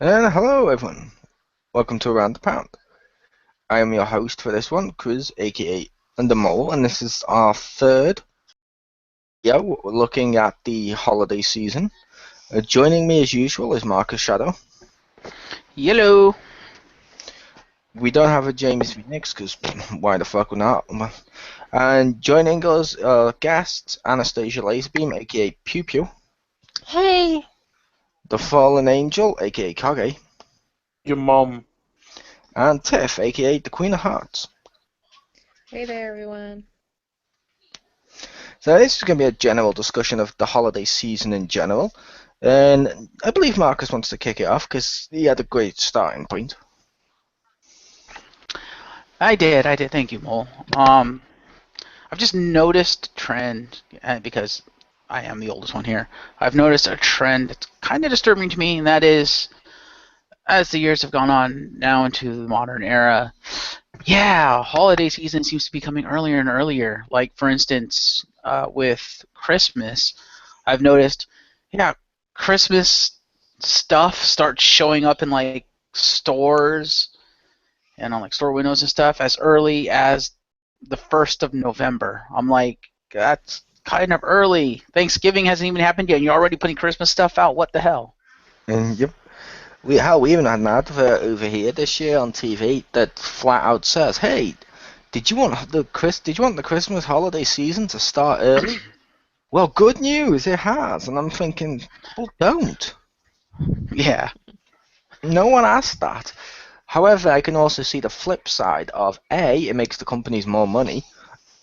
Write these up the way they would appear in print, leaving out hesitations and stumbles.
And hello everyone, welcome to Around the Pound. I am your host for this one, Chris, aka The Mole, and this is our third video looking at the holiday season. Joining me as usual is Marcus Shadow. Hello. We don't have a James V. Nix, because why the fuck would not? And joining us are guests Anastasia Laserbeam, aka Pew Pew. Hey. The Fallen Angel, aka Kage. Your mom. And Tiff, aka the Queen of Hearts. Hey there, everyone. So this is going to be a general discussion of the holiday season in general. And I believe Marcus wants to kick it off because he had a great starting point. I did. Thank you, Mole. I've just noticed a trend, because I am the oldest one here. I've noticed a trend that's kind of disturbing to me, and that is, as the years have gone on now into the modern era, holiday season seems to be coming earlier and earlier. Like, for instance, with Christmas, I've noticed, Christmas stuff starts showing up in, like, stores and on, like, store windows and stuff as early as the 1st of November. I'm like, that's kind of early. Thanksgiving hasn't even happened yet, and you're already putting Christmas stuff out. What the hell? And yep. We even had an advert over here this year on TV that flat out says, "Hey, did you want the Christmas holiday season to start early?" Well, good news, it has. And I'm thinking, well, don't. Yeah. No one asked that. However, I can also see the flip side of A, it makes the companies more money,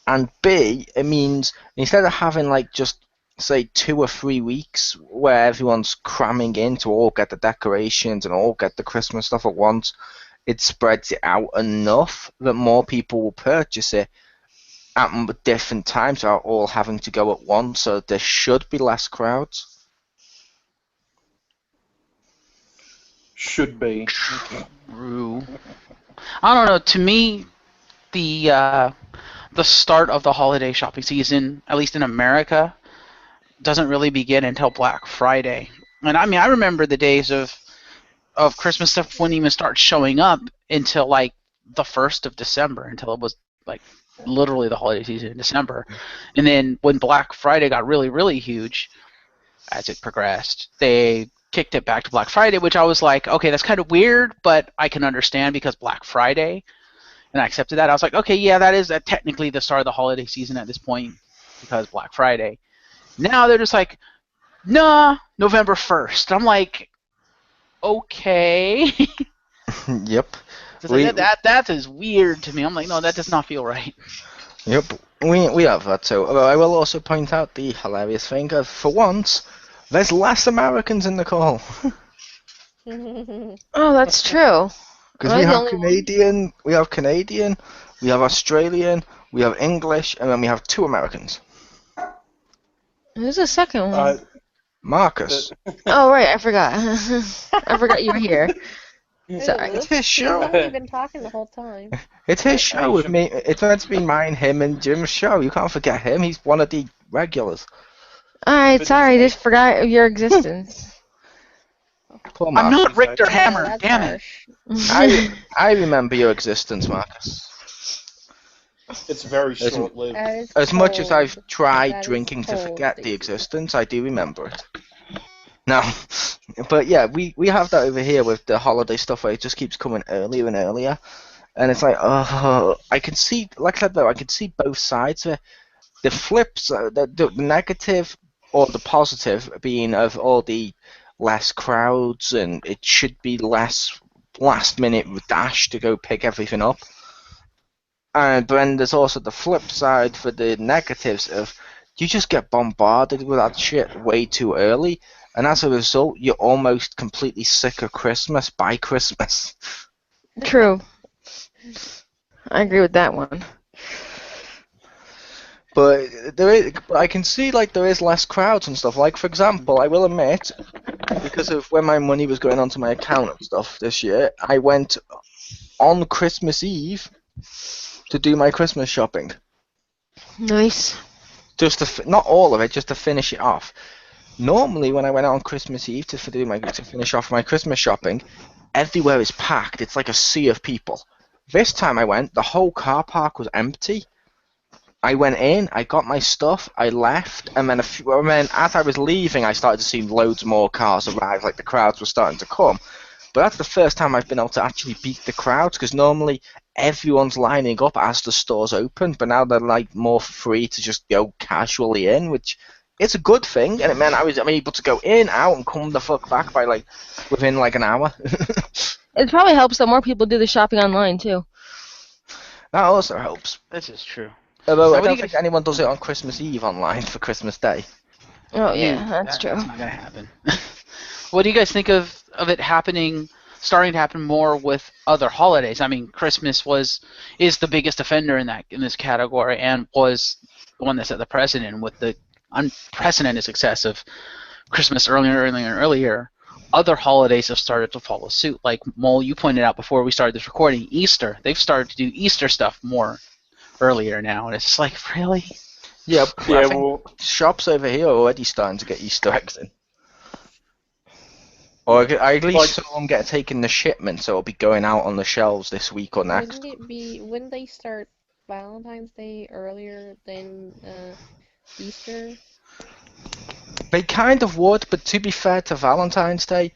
and B, it means instead of having like just say 2 or 3 weeks where everyone's cramming in to all get the decorations and all get the Christmas stuff at once, it spreads it out enough that more people will purchase it at different times without all having to go at once, so there should be less crowds. Should be. True. I don't know. To me, the start of the holiday shopping season, at least in America, doesn't really begin until Black Friday. And I mean, I remember the days of Christmas stuff wouldn't even start showing up until like the 1st of December, until it was like literally the holiday season in December. And then when Black Friday got really, really huge, as it progressed, they kicked it back to Black Friday, which I was like, okay, that's kind of weird, but I can understand because Black Friday, and I accepted that. I was like, okay, yeah, that is technically the start of the holiday season at this point because Black Friday. Now they're just like, nah, November 1st. I'm like, okay. Yep. That is weird to me. I'm like, no, that does not feel right. Yep, we have that too. Although I will also point out the hilarious thing of, for once, there's less Americans in the call. Oh, that's true. Because we have Canadian, we have Australian, we have English, and then we have 2 Americans. Who's the second one? Marcus. Oh, right, I forgot. I forgot you were here. Sorry. It's his show. He's only been talking the whole time. It's his show with me. It's meant to be mine, him, and Jim's show. You can't forget him. He's one of the regulars. Alright, sorry, just forgot your existence. Poor I'm Marcus. not Richter Hammer, that's damn it. harsh. I remember your existence, Marcus. It's very short-lived. That is As much as cold. I've tried That is drinking to cold, forget the Stacey. existence, I do remember it. No, but yeah, we have that over here with the holiday stuff where it just keeps coming earlier and earlier, and it's like, oh, I can see, like I said though, I can see both sides of it. The flips, the negative or the positive being of all the less crowds, and it should be less last-minute dash to go pick everything up. But then there's also the flip side for the negatives of you just get bombarded with that shit way too early, and as a result, you're almost completely sick of Christmas by Christmas. True. I agree with that one. But I can see like there is less crowds and stuff. Like for example, I will admit, because of when my money was going onto my account and stuff this year, I went on Christmas Eve to do my Christmas shopping. Nice. Just to not all of it, just to finish it off. Normally, when I went out on Christmas Eve to finish off my Christmas shopping, everywhere is packed. It's like a sea of people. This time I went, the whole car park was empty. I went in, I got my stuff, I left, and then as I was leaving, I started to see loads more cars arrive. Like the crowds were starting to come. But that's the first time I've been able to actually beat the crowds, because normally everyone's lining up as the stores open, but now they're like more free to just go casually in, which it's a good thing, and it meant I'm able to go in, out, and come the fuck back by like within like an hour. It probably helps that more people do the shopping online too. That also helps. This is true. Although Now, I what do don't you think guys? anyone does it on Christmas Eve online for Christmas Day. Oh yeah, that's true. That's not gonna happen. What do you guys think of it happening, starting to happen more with other holidays? I mean, Christmas is the biggest offender in this category, and was the one that set the precedent with the unprecedented success of Christmas earlier and earlier. Other holidays have started to follow suit. Like Mole, you pointed out before we started this recording, Easter. They've started to do Easter stuff more earlier now, and it's just like, really? Yeah, Yeah, I think well, shops over here are already starting to get Easter eggs in. Or I at least like, saw them get taken the shipment, so it'll be going out on the shelves this week or next. Wouldn't they start Valentine's Day earlier than Easter? They kind of would, but to be fair to Valentine's Day,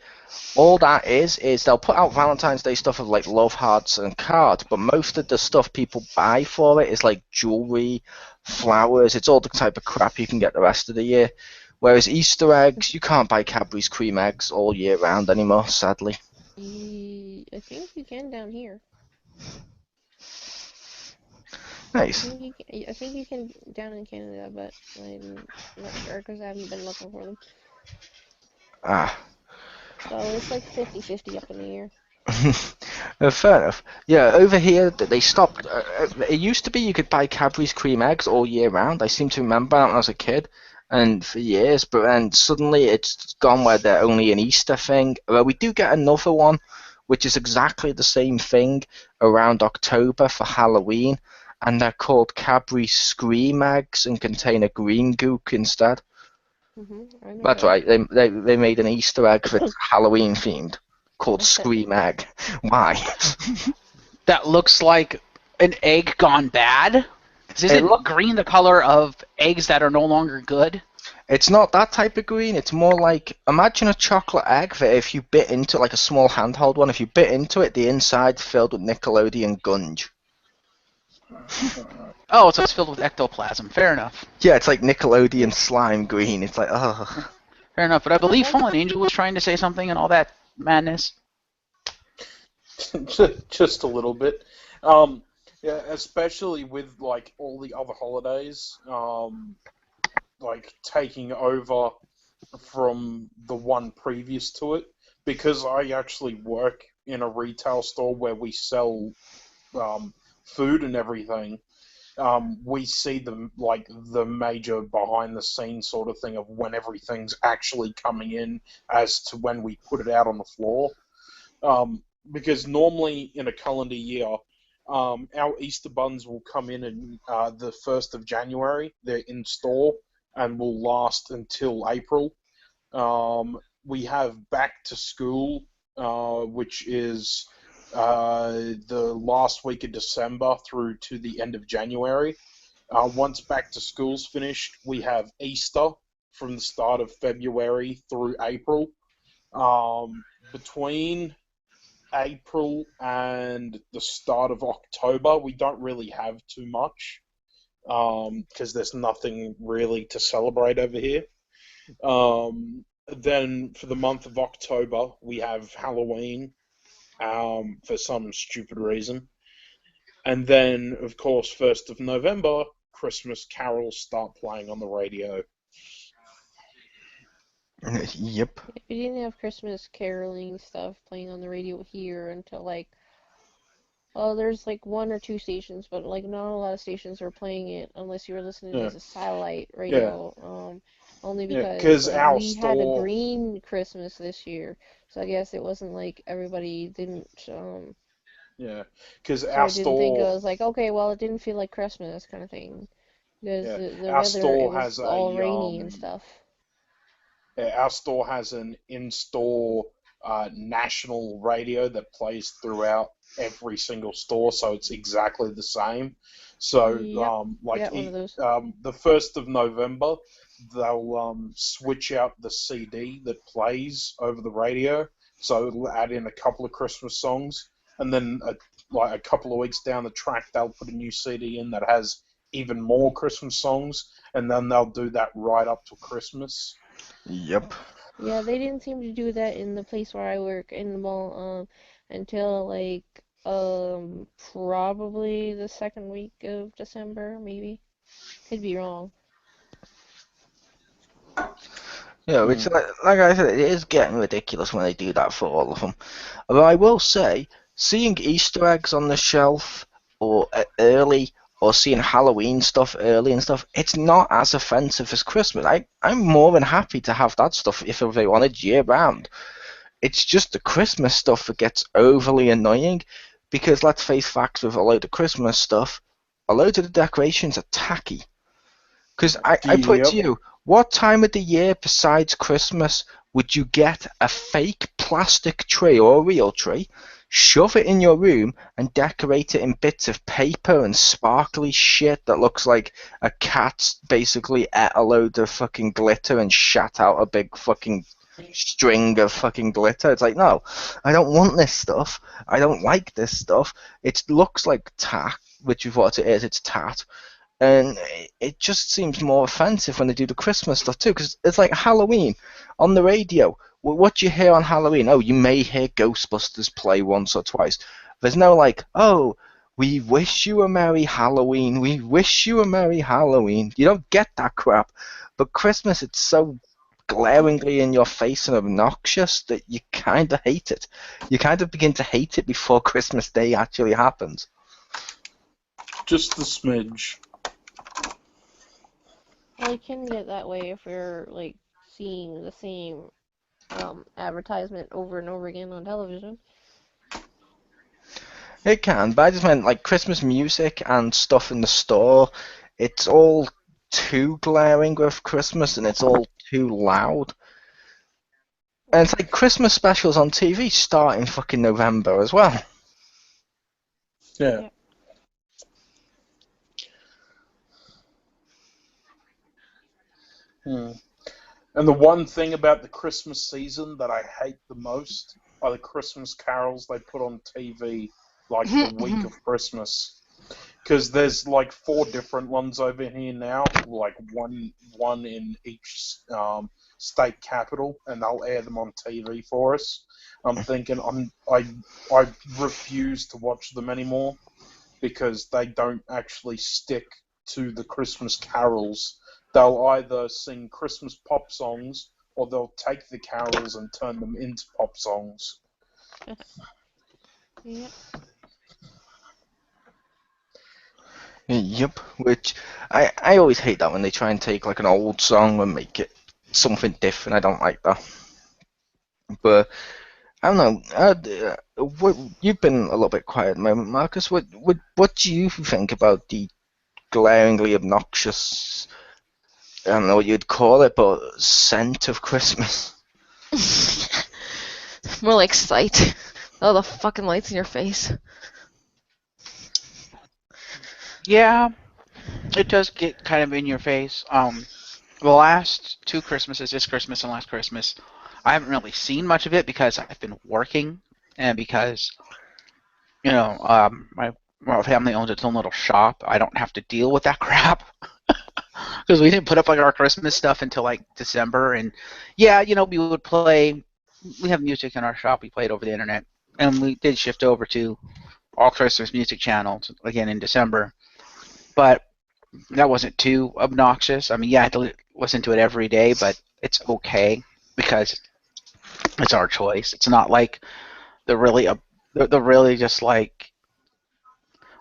all that is they'll put out Valentine's Day stuff of like love hearts and cards, but most of the stuff people buy for it is like jewelry, flowers. It's all the type of crap you can get the rest of the year. Whereas Easter eggs, you can't buy Cadbury's cream eggs all year round anymore, sadly. I think you can down here. Nice. I think you can down in Canada, but I'm not sure because I haven't been looking for them. Ah. So it's like 50-50 up in the air. Fair enough. Yeah, over here they stopped. It used to be you could buy Cadbury's cream eggs all year round. I seem to remember that when I was a kid, and for years. But then suddenly it's gone where they're only an Easter thing. We do get another one, which is exactly the same thing around October for Halloween, and they're called Cadbury Scream Eggs and contain a green gook instead. I know That's those. right. They made an Easter egg that's Halloween themed called Scream Egg. Why? That looks like an egg gone bad? 'Cause It isn't look. green the color of eggs that are no longer good? It's not that type of green. It's more like imagine a chocolate egg that if you bit into like a small handheld one, if you bit into it, the inside filled with Nickelodeon gunge. Oh, so it's filled with ectoplasm. Fair enough. Yeah, it's like Nickelodeon slime green. It's like oh. Fair enough. But I believe Fallen Angel was trying to say something and all that madness. just a little bit. Yeah, especially with like all the other holidays, like taking over from the one previous to it, because I actually work in a retail store where we sell food and everything. We see the major behind the scenes sort of thing of when everything's actually coming in as to when we put it out on the floor. Because normally in a calendar year, our Easter buns will come in the 1st of January. They're in store and will last until April. We have back to school, which is the last week of December through to the end of January. Once back to school's finished, we have Easter from the start of February through April. Between April and the start of October, we don't really have too much because there's nothing really to celebrate over here. Then for the month of October, we have Halloween for some stupid reason. And then, of course, 1st of November, Christmas carols start playing on the radio. Yep. We didn't have Christmas caroling stuff playing on the radio here until like, oh, there's like one or two stations, but like not a lot of stations are playing it unless you were listening Yeah, as a satellite yeah, radio. Only yeah. because Because our we had a store, green Christmas this year, so I guess it wasn't like everybody didn't. yeah, because So our I didn't think it store, was like, okay, well, it didn't feel like Christmas kind of thing because yeah, the our weather, it store has was all a rainy and stuff. Our store has an in-store national radio that plays throughout every single store, so it's exactly the same. So, Yep, like got one of those. the 1st of November, they'll switch out the CD that plays over the radio. So it'll add in a couple of Christmas songs, and then like a couple of weeks down the track, they'll put a new CD in that has even more Christmas songs, and then they'll do that right up to Christmas. Yep. Yeah, they didn't seem to do that in the place where I work in the mall until like probably the second week of December, maybe. Could be wrong. Yeah, which, like I said, it is getting ridiculous when they do that for all of them. But I will say, seeing Easter eggs on the shelf or early, or seeing Halloween stuff early and stuff, it's not as offensive as Christmas. I'm more than happy to have that stuff if they wanted year round. It's just the Christmas stuff that gets overly annoying, because let's face facts, with a load of Christmas stuff, a load of the decorations are tacky. Because I put it to Yep. you, what time of the year besides Christmas would you get a fake plastic tree or a real tree, shove it in your room, and decorate it in bits of paper and sparkly shit that looks like a cat's basically ate a load of fucking glitter and shat out a big fucking string of fucking glitter? It's like, no, I don't want this stuff. I don't like this stuff. It looks like tat, which is what it is. It's tat. And it just seems more offensive when they do the Christmas stuff too, because it's like Halloween on the radio. What do you hear on Halloween? Oh, you may hear Ghostbusters play once or twice. There's no like, oh, we wish you a Merry Halloween. We wish you a Merry Halloween. You don't get that crap. But Christmas, it's so glaringly in your face and obnoxious that you kind of hate it. You kind of begin to hate it before Christmas Day actually happens. Just the smidge. Well, it can get that way if you're like seeing the same advertisement over and over again on television. It can, but I just meant like Christmas music and stuff in the store. It's all too glaring with Christmas, and it's all too loud. And it's like Christmas specials on TV start in fucking November as well. Yeah. Yeah. And the one thing about the Christmas season that I hate the most are the Christmas carols they put on TV like the week of Christmas. Because there's like 4 different ones over here now, like one in each state capital, and they'll air them on TV for us. I'm thinking I refuse to watch them anymore because they don't actually stick to the Christmas carols. They'll either sing Christmas pop songs or they'll take the carols and turn them into pop songs. Yep. Yep, which I always hate that when they try and take like an old song and make it something different. I don't like that. But I don't know. You've been a little bit quiet at the moment, Marcus. What do you think about the glaringly obnoxious, I don't know what you'd call it, but scent of Christmas? More like sight. All the fucking lights in your face. Yeah, it does get kind of in your face. The last 2 Christmases, this Christmas and last Christmas, I haven't really seen much of it because I've been working and because, my family owns its own little shop. I don't have to deal with that crap because we didn't put up like our Christmas stuff until like December. And yeah, we would play. We have music in our shop. We played over the internet, and we did shift over to all Christmas music channels again in December. But that wasn't too obnoxious. I mean, yeah, I had to listen to it every day, but it's okay because it's our choice. It's not like the really just like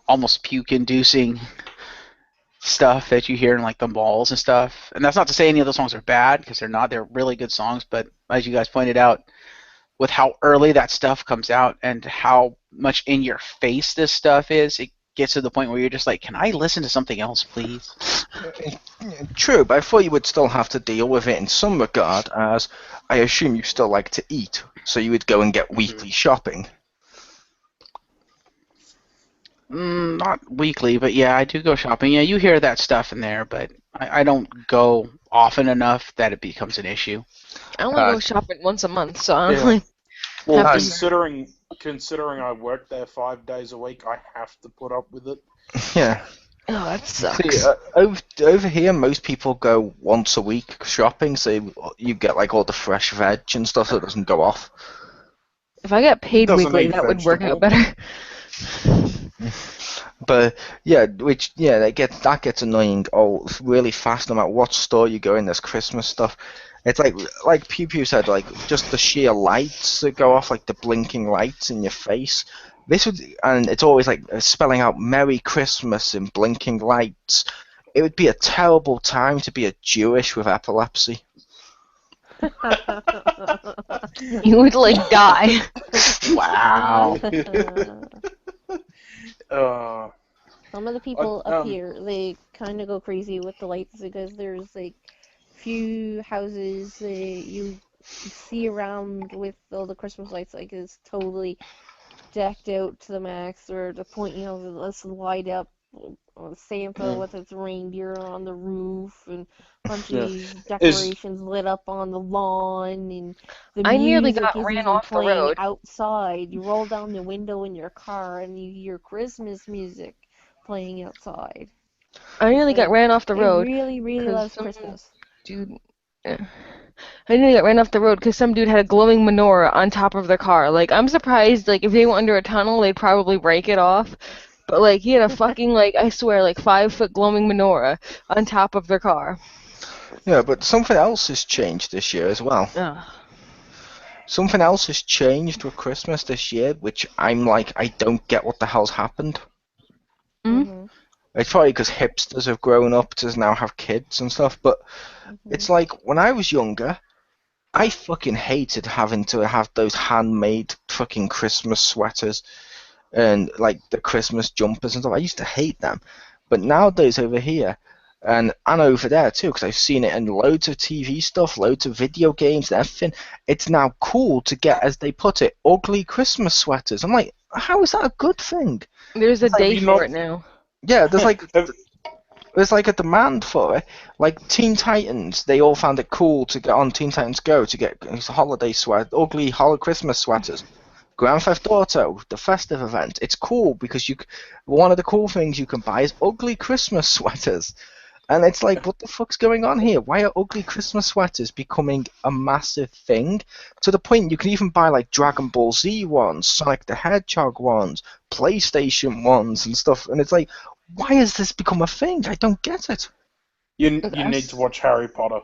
almost puke-inducing stuff that you hear in like the malls and stuff. And that's not to say any of those songs are bad, because they're not. They're really good songs. But as you guys pointed out, with how early that stuff comes out and how much in your face this stuff is, it gets to the point where you're just like, can I listen to something else, please? True, but I thought you would still have to deal with it in some regard, as I assume you still like to eat, so you would go and get weekly shopping. Not weekly, but yeah, I do go shopping. Yeah, you hear that stuff in there, but I don't go often enough that it becomes an issue. I only go shopping once a month, so I Yeah. only Well, have to. considering I work there 5 days a week, I have to put up with it. Yeah. Oh, that See, sucks. over here, most people go once a week shopping, so you get like all the fresh veg and stuff, so it doesn't go off. If I got paid Doesn't weekly, eat that would work out vegetable. better. But yeah, that gets annoying really fast no matter what store you go in. There's Christmas stuff. It's like Pew Pew said, like just the sheer lights that go off, like the blinking lights in your face. And it's always like spelling out Merry Christmas in blinking lights. It would be a terrible time to be a Jewish with epilepsy. You would like die. Wow. Some of the people up um, here, they kind of go crazy with the lights because there's like few houses you see around with all the Christmas lights, like it's totally decked out to the max, or the point, let's light up Santa with its reindeer on the roof, and a bunch Yeah. of decorations lit up on the lawn, and the I nearly music got is ran even off the playing road. outside. You roll down the window in your car and you hear Christmas music playing outside. I nearly got Like, ran off the it road really, really because loves some Christmas. dude. I nearly got ran off the road because some dude had a glowing menorah on top of their car. Like, I'm surprised, like, if they went under a tunnel, they'd probably break it off. But, like, he had a fucking, like, I swear, like, 5-foot glowing menorah on top of their car. Yeah, but something else has changed this year as well. Ugh. Something else has changed with Christmas this year, which I'm like, I don't get what the hell's happened. Mm-hmm. It's probably because hipsters have grown up to now have kids and stuff, but it's like when I was younger, I fucking hated having to have those handmade fucking Christmas sweaters and like the Christmas jumpers and stuff. I used to hate them, but nowadays over here and over there too, because I've seen it in loads of TV stuff, loads of video games and everything. It's now cool to get, as they put it, ugly Christmas sweaters. I'm like, how is that a good thing? There's a day you for not- it now. Yeah, there's like a demand for it. Like Teen Titans, they all found it cool to get on Teen Titans Go to get holiday ugly Christmas sweaters. Grand Theft Auto, the festive event, it's cool because one of the cool things you can buy is ugly Christmas sweaters. And it's like, what the fuck's going on here? Why are ugly Christmas sweaters becoming a massive thing? To the point you can even buy like Dragon Ball Z ones, Sonic the Hedgehog ones, PlayStation ones and stuff. And it's like, why has this become a thing? I don't get it. You need to watch Harry Potter.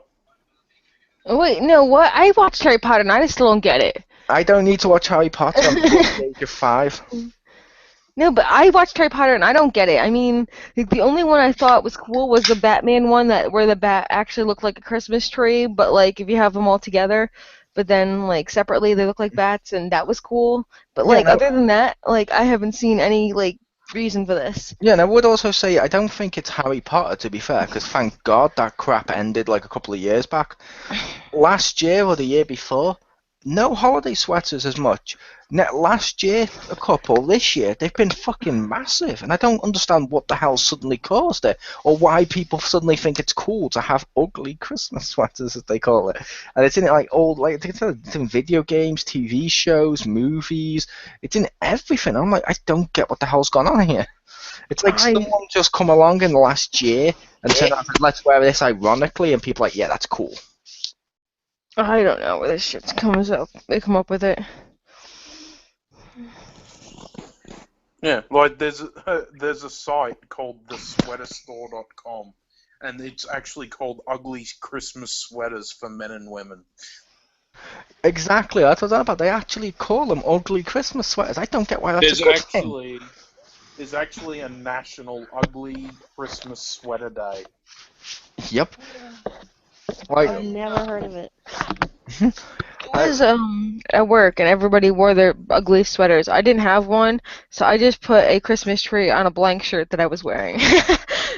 Oh, wait, no, what? I watched Harry Potter and I still don't get it. I don't need to watch Harry Potter until the age of 5. No, but I watched Harry Potter and I don't get it. I mean, the only one I thought was cool was the Batman one, where the bat actually looked like a Christmas tree, but like if you have them all together, but then like separately they look like bats, and that was cool. But like other than that, like I haven't seen any like reason for this. Yeah, and I would also say I don't think it's Harry Potter, to be fair, because thank God that crap ended like a couple of years back. Last year or the year before, no holiday sweaters as much. Last year, a couple. This year, they've been fucking massive, and I don't understand what the hell suddenly caused it, or why people suddenly think it's cool to have ugly Christmas sweaters, as they call it. And it's in like old, like it's in video games, TV shows, movies. It's in everything. I'm like, I don't get what the hell's gone on here. It's like someone just come along in the last year and said, let's wear this ironically, and people are like, yeah, that's cool. I don't know where this shit comes up. They come up with it. Yeah, like there's a site called thesweaterstore.com, and it's actually called Ugly Christmas Sweaters for Men and Women. Exactly, that's what I was about. They actually call them ugly Christmas sweaters. I don't get why that's a good thing. There's actually a national ugly Christmas sweater day. Yep. Like, I've never heard of it. was at work and everybody wore their ugly sweaters. I didn't have one, so I just put a Christmas tree on a blank shirt that I was wearing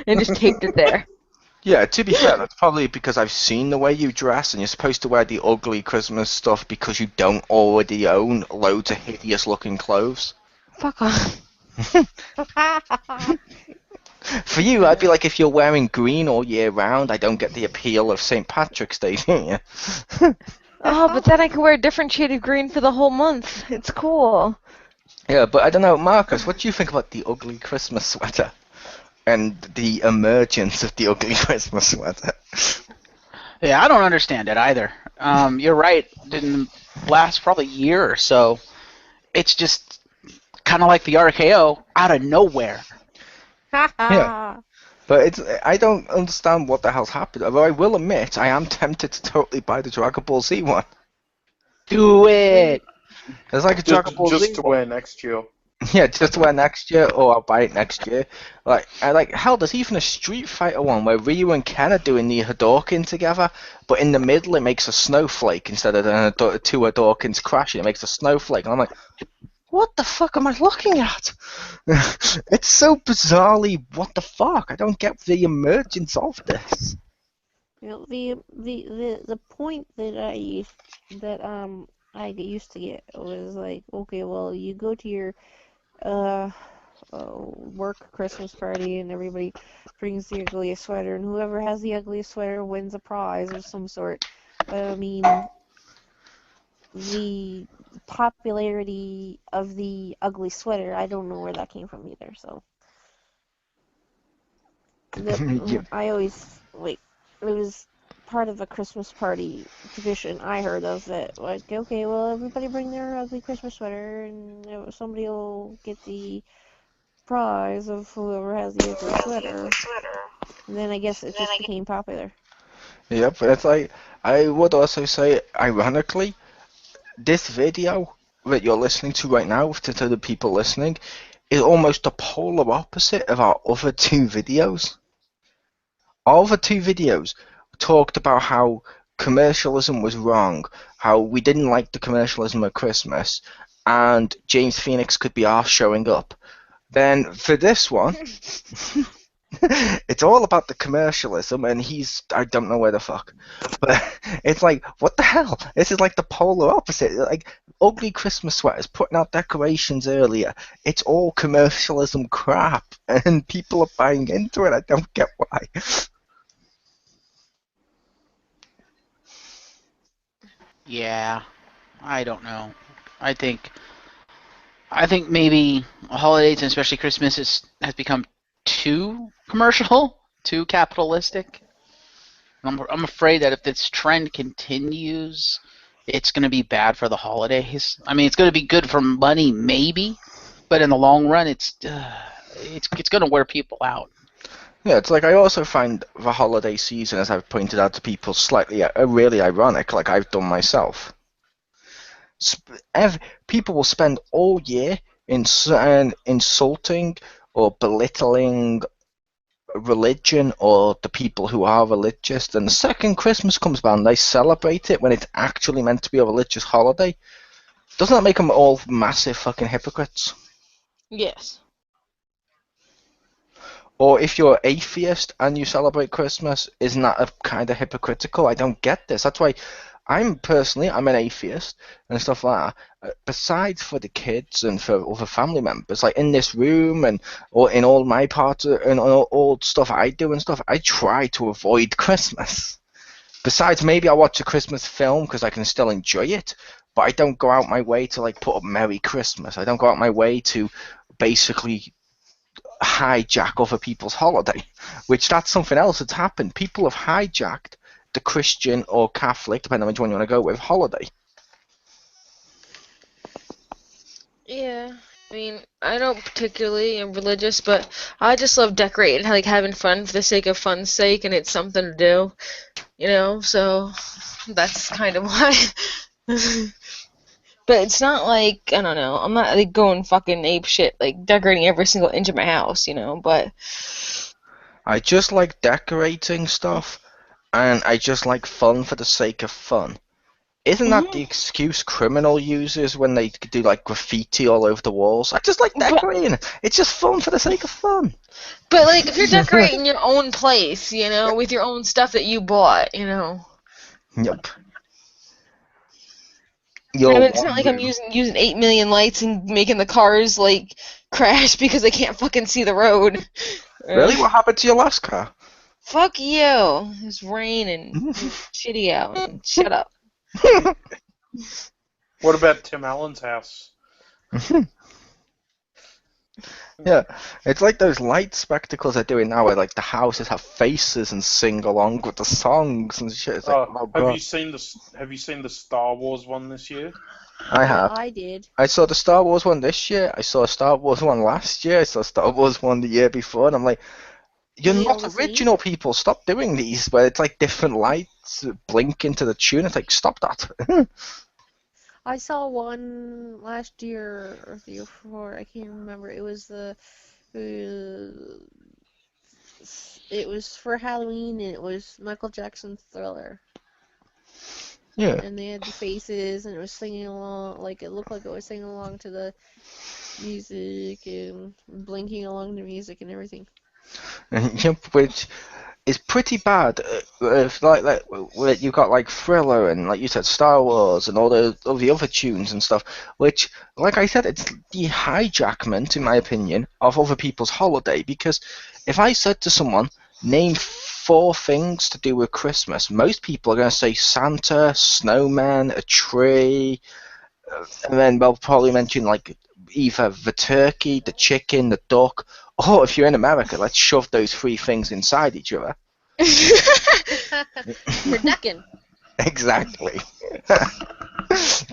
and just taped it there. Yeah, to be fair, that's probably because I've seen the way you dress, and you're supposed to wear the ugly Christmas stuff because you don't already own loads of hideous-looking clothes. Fuck off. For you, I'd be like, if you're wearing green all year round, I don't get the appeal of St. Patrick's Day, do you? Oh, but then I can wear a different shade of green for the whole month. It's cool. Yeah, but I don't know, Marcus, what do you think about the ugly Christmas sweater? And the emergence of the ugly Christmas sweater? Yeah, I don't understand it either. You're right. In the last probably year or so, it's just kind of like the RKO out of nowhere. Yeah. But I don't understand what the hell's happened. Although I will admit, I am tempted to totally buy the Dragon Ball Z one. Do it. There's like a Dragon Ball Z Just to one. wear next year. Yeah, just to wear next year, or I'll buy it next year. Hell, there's even a Street Fighter one where Ryu and Ken are doing the Hadouken together, but in the middle it makes a snowflake instead of the two Hadoukens crashing. It makes a snowflake, and I'm like, what the fuck am I looking at? It's so bizarrely, what the fuck? I don't get the emergence of this. You know, the point that I used to get was like, okay, well, you go to your uh, work Christmas party and everybody brings the ugliest sweater, and whoever has the ugliest sweater wins a prize of some sort. But I mean, the popularity of the ugly sweater, I don't know where that came from either. So Yeah. I always like it was part of a Christmas party tradition I heard of that, like, okay, well, everybody bring their ugly Christmas sweater and somebody will get the prize of whoever has the ugly sweater. And then I guess it just became popular. Yep, it's like, I would also say, ironically, this video that you're listening to right now, to the people listening, is almost the polar opposite of our other two videos. Our other two videos talked about how commercialism was wrong, how we didn't like the commercialism of Christmas, and James Phoenix could be arse showing up. Then for this one, it's all about the commercialism, and I don't know where the fuck. But it's like, what the hell? This is like the polar opposite. Like, ugly Christmas sweaters, putting out decorations earlier. It's all commercialism crap, and people are buying into it. I don't get why. Yeah, I don't know. I think maybe holidays and especially Christmas has become too commercial, too capitalistic. I'm afraid that if this trend continues, it's going to be bad for the holidays. I mean, it's going to be good for money, maybe, but in the long run, it's going to wear people out. Yeah, it's like I also find the holiday season, as I've pointed out to people, slightly really ironic, like I've done myself. People will spend all year insulting or belittling religion or the people who are religious. Then the second Christmas comes around, they celebrate it when it's actually meant to be a religious holiday. Doesn't that make them all massive fucking hypocrites? Yes. Or if you're atheist and you celebrate Christmas, isn't that a kind of hypocritical? I don't get this. That's why I'm an atheist and stuff like that. Besides for the kids and for other family members, like in this room and or in all my parts and all stuff I do and stuff, I try to avoid Christmas. Besides, maybe I watch a Christmas film because I can still enjoy it, but I don't go out my way to like put up Merry Christmas. I don't go out my way to basically hijack other people's holiday, which that's something else that's happened. People have hijacked the Christian or Catholic, depending on which one you want to go with, holiday. Yeah. I mean, I don't particularly am religious, but I just love decorating, like having fun for the sake of fun's sake, and it's something to do, so that's kind of why. But it's not like, I don't know, I'm not like going fucking ape shit, like decorating every single inch of my house, but I just like decorating stuff, and I just like fun for the sake of fun. Isn't that the excuse criminal uses when they do like graffiti all over the walls? I just like decorating. It's just fun for the sake of fun. But like, if you're decorating your own place, with your own stuff that you bought, Yep. I mean, it's not like I'm using 8 million lights and making the cars like crash because they can't fucking see the road. Really? What happened to your last car? Fuck you. It's raining. It's shitty out. And shut up. What about Tim Allen's house? Yeah, it's like those light spectacles they're doing now, where like the houses have faces and sing along with the songs and shit. It's like, oh, have God. you seen the Star Wars one this year? I have. I did. I saw the Star Wars one this year. I saw a Star Wars one last year. I saw a Star Wars one the year before, and I'm like, you're Are they all not the original, people. Stop doing these where it's like different lights blink into the tune. It's like, stop that. I saw one last year or the year before. I can't remember. It was it was for Halloween, and it was Michael Jackson's Thriller. Yeah. And they had the faces, and it was singing along. Like it looked like it was singing along to the music and blinking along the music and everything. Yep, which is pretty bad. If where you got like Thriller and like you said Star Wars and all the other tunes and stuff, which like I said, it's the hijackment, in my opinion, of other people's holiday. Because if I said to someone, name 4 things to do with Christmas, most people are going to say Santa, snowman, a tree, and then they'll probably mention like either the turkey, the chicken, the duck, or if you're in America, let's shove those 3 things inside each other. We're ducking. Exactly.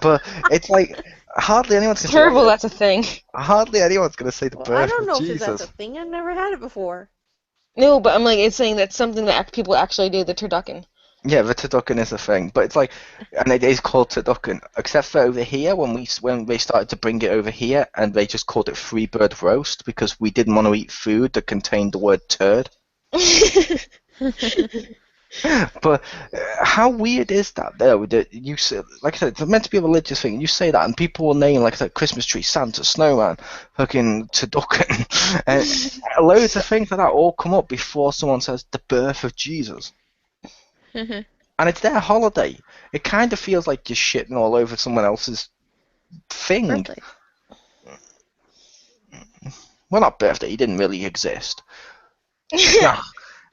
But it's like hardly anyone's gonna Terrible, say that's a thing. hardly anyone's gonna say the Well, birth I don't know of if Jesus. that's a thing. I've never had it before. No, but I'm like, it's saying that's something that people actually do, the turducken. Yeah, the turducken is a thing, but it's like, and it is called turducken, except for over here when they started to bring it over here, and they just called it free bird roast because we didn't want to eat food that contained the word turd. But how weird is that? Though that you say, like I said, it's meant to be a religious thing. You say that, and people will name like I said, Christmas tree, Santa, snowman, fucking turducken, and loads of things like that all come up before someone says the birth of Jesus. And it's their holiday. It kind of feels like you're shitting all over someone else's thing. Birthday. Well, not birthday. He didn't really exist. No.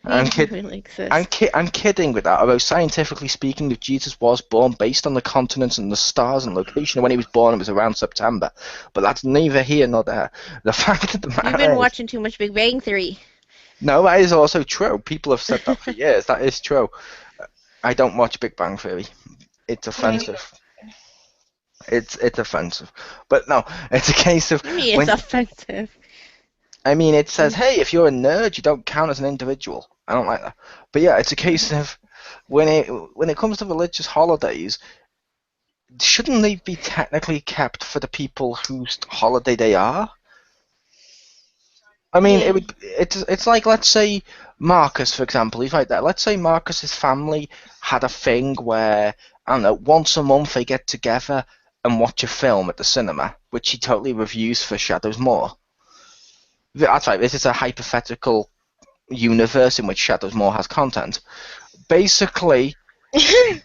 I'm kidding. Really exist. I'm kidding with that. Although scientifically speaking, if Jesus was born based on the continents and the stars and location of when he was born, it was around September. But that's neither here nor there. The fact of the matter You've been is, watching too much Big Bang Theory. no, that is also true. People have said that for years. That is true. I don't watch Big Bang Theory. It's offensive. It's offensive. But no, it's a case of I mean, it's offensive. I mean, it says, hey, if you're a nerd, you don't count as an individual. I don't like that. But yeah, it's a case of when it comes to religious holidays, shouldn't they be technically kept for the people whose holiday they are? I mean, Yeah. it's like, let's say Marcus, for example, he's like that. Let's say Marcus's family had a thing where, I don't know, once a month they get together and watch a film at the cinema, which he totally reviews for Shadows More. That's right, this is a hypothetical universe in which Shadows More has content. Basically, you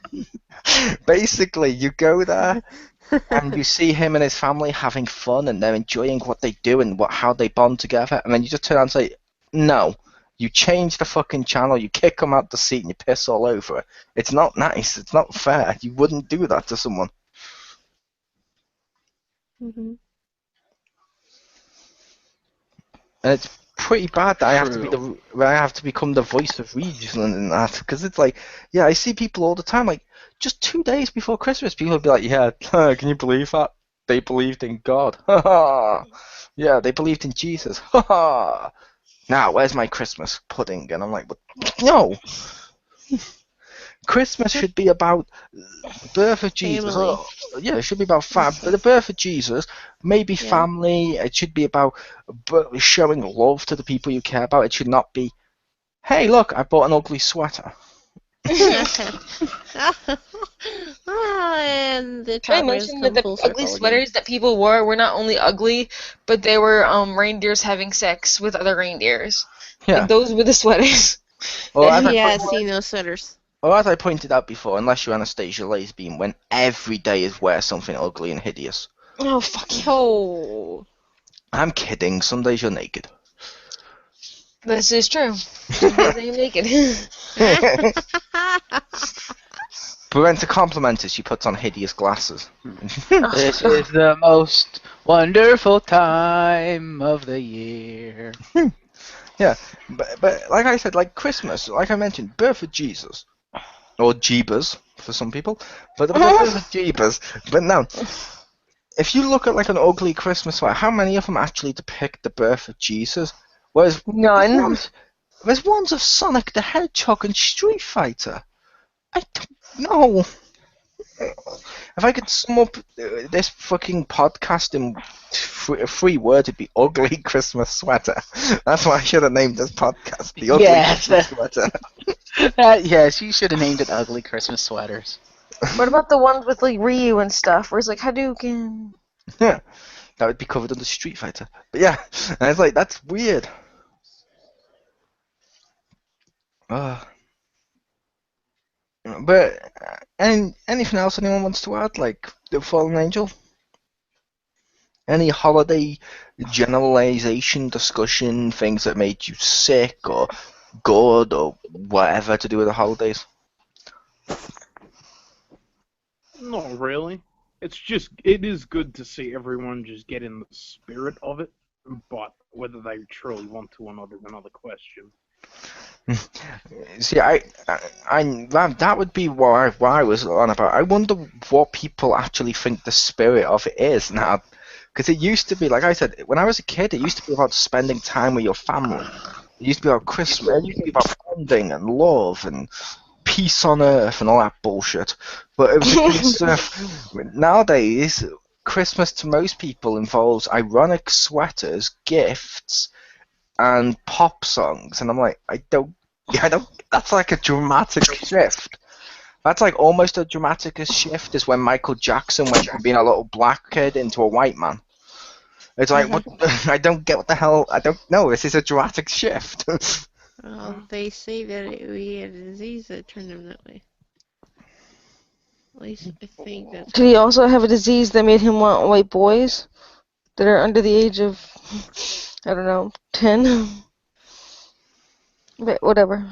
go there and you see him and his family having fun and they're enjoying what they do and how they bond together, and then you just turn around and say, no, you change the fucking channel, you kick them out the seat and you piss all over it. It's not nice, it's not fair. You wouldn't do that to someone. Mm-hmm. And it's pretty bad that I have to be True. I have to become the voice of reason in that, because it's like, yeah, I see people all the time, like just 2 days before Christmas, people will be like, yeah, can you believe that? They believed in God. Ha ha. Yeah, they believed in Jesus. Ha ha. Now, where's my Christmas pudding? And I'm like, no. Christmas should be about the birth of Jesus. Family. Yeah, it should be about the birth of Jesus, maybe Yeah. family. It should be about showing love to the people you care about. It should not be, hey, look, I bought an ugly sweater. And the Trey topic has mentioned that come the full ugly circle again. sweaters that people wore were not only ugly, but they were reindeers having sex with other reindeers. Yeah. Like, those were the sweaters. Or as, Yeah, seen those sweaters. I pointed out before, unless you're Anastasia Lesbian, when every day is wear something ugly and hideous. Oh, fuck you. Oh. I'm kidding. Some days you're naked. This is true. Some days I'm naked. But to compliment her, she puts on hideous glasses. This is the most wonderful time of the year. Yeah, but like I said, like Christmas, like I mentioned, birth of Jesus. Or Jeebus, for some people. But the birth of Jeebus. But no, if you look at like an ugly Christmas sweater, how many of them actually depict the birth of Jesus? Whereas None. there's ones of Sonic the Hedgehog and Street Fighter. I don't know. If I could sum up this fucking podcast in three words, it'd be ugly Christmas sweater. That's what I should have named this podcast. The ugly Yes. Christmas sweater. Yes, you should have named it Ugly Christmas Sweaters. What about the ones with like Ryu and stuff, where it's like Hadouken? Yeah, that would be covered under Street Fighter. But yeah, and it's like, that's weird. But anything else anyone wants to add, like the Fallen Angel? Any holiday generalization, discussion, things that made you sick or good or whatever to do with the holidays? Not really. It is good to see everyone just get in the spirit of it, but whether they truly want to or not is another question. See, that would be what I was on about. I wonder what people actually think the spirit of it is now. Because it used to be, like I said, when I was a kid, it used to be about spending time with your family. It used to be about Christmas. It used to be about bonding and love and peace on earth and all that bullshit. But it was a case of, nowadays, Christmas to most people involves ironic sweaters, gifts, and pop songs. And I'm like, I don't. That's like a dramatic shift. That's like almost as dramatic a shift as when Michael Jackson went from being a little black kid into a white man. It's like, what? I don't get what the hell. I don't know. This is a dramatic shift. Well, they say that it would be a disease that turned him that way. At least I think that's. Did he also have a disease that made him want white boys that are under the age of, I don't know, 10? But whatever.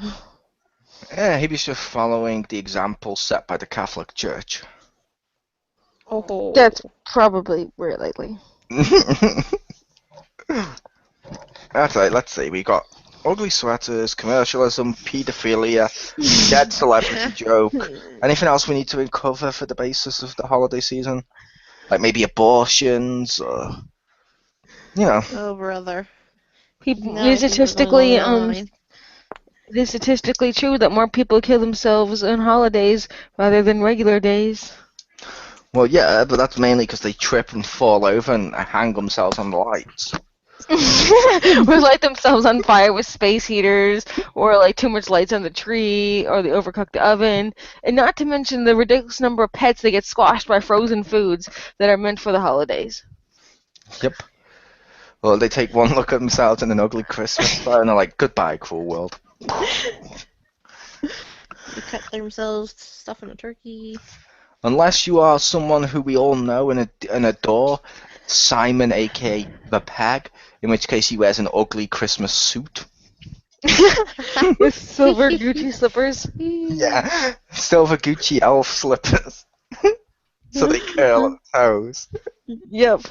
Yeah, he was just following the example set by the Catholic Church. Oh. That's probably very likely. That's right, let's see. We got ugly sweaters, commercialism, paedophilia, dead celebrity joke. Anything else we need to uncover for the basis of the holiday season? Like maybe abortions or, you know. Oh, brother. People, No, I think we're going statistically, along the line. it is statistically true that more people kill themselves on holidays rather than regular days. Well, yeah, but that's mainly because they trip and fall over and hang themselves on the lights. Or light themselves on fire with space heaters, or like too much lights on the tree, or the overcooked oven, and not to mention the ridiculous number of pets that get squashed by frozen foods that are meant for the holidays. Yep. Well, they take one look at themselves in an ugly Christmas sweater and they're like, goodbye, cruel world. They cut themselves stuffing a turkey. Unless you are someone who we all know and adore, Simon, aka The Peg, in which case he wears an ugly Christmas suit. With silver Gucci slippers. Yeah, silver Gucci elf slippers. So they curl at the toes. Yep.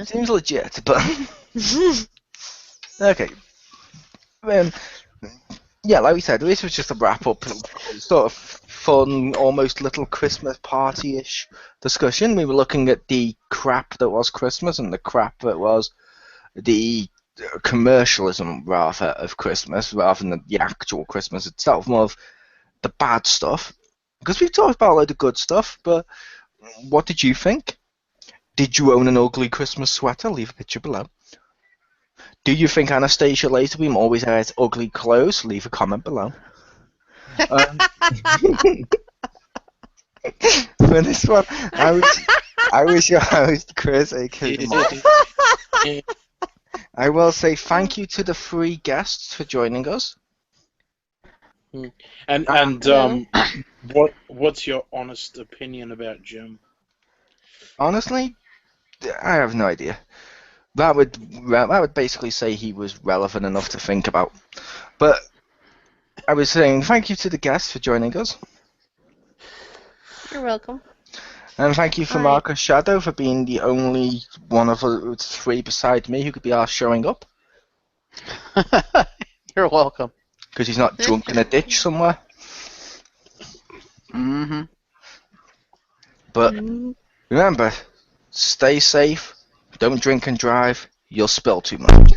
Seems legit, but... Okay. Yeah, like we said, this was just a wrap-up, sort of fun, almost little Christmas party-ish discussion. We were looking at the crap that was Christmas and the crap that was the commercialism, rather, of Christmas, rather than the actual Christmas itself, more of the bad stuff. Because we've talked about a load of good stuff, but what did you think? Did you own an ugly Christmas sweater? Leave a picture below. Do you think Anastasia Laserbeam always wears ugly clothes? Leave a comment below. For this one, I was your host, Chris, aka Mark. I will say thank you to the 3 guests for joining us. And what's your honest opinion about Jim? Honestly, I have no idea. That would basically say he was relevant enough to think about. But I was saying thank you to the guests for joining us. You're welcome. And thank you for All right. Marcus Shadow for being the only one of the 3 beside me who could be asked showing up. You're welcome. Because he's not drunk in a ditch somewhere. Mm-hmm. But Mhm. remember, stay safe, don't drink and drive, you'll spill too much.